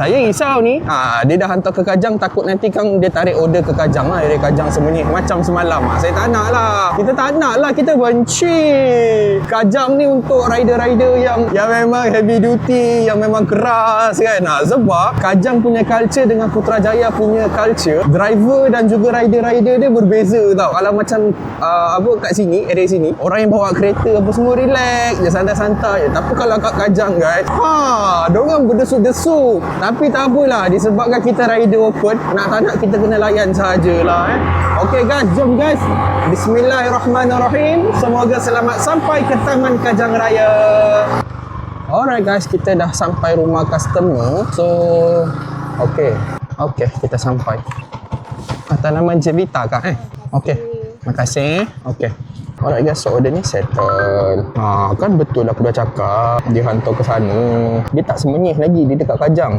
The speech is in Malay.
Saya risau ni, dia dah hantar ke Kajang, takut nanti kan dia tarik order ke Kajang lah, dari Kajang sembunyi macam semalam. Saya tak nak lah. Kita tak nak lah, kita benci. Kajang ni untuk rider-rider yang memang heavy duty, yang memang keras kan. Sebab Kajang punya culture dengan Putrajaya punya culture, driver dan juga rider-rider dia berbeza tau. Kalau macam kat sini, area sini, orang yang bawa kereta apa semua relax je, santai-santai je. Tapi kalau kat Kajang guys, diorang berdesuk-desuk. Tapi tak apalah, disebabkan kita rider open, nak tak nak kita kena layan sahajalah. Okay guys, jom guys. Bismillahirrahmanirrahim. Semoga selamat sampai ke Taman Kajang Raya. Alright guys, kita dah sampai rumah customer. So, okay, kita sampai. Atas nama Jevita kak Okay, makasih. Okay. Alright guys, so order ni settle. Kan betul aku dah cakap dia hantar ke sana. Dia tak sembunyi lagi, dia dekat Kajang.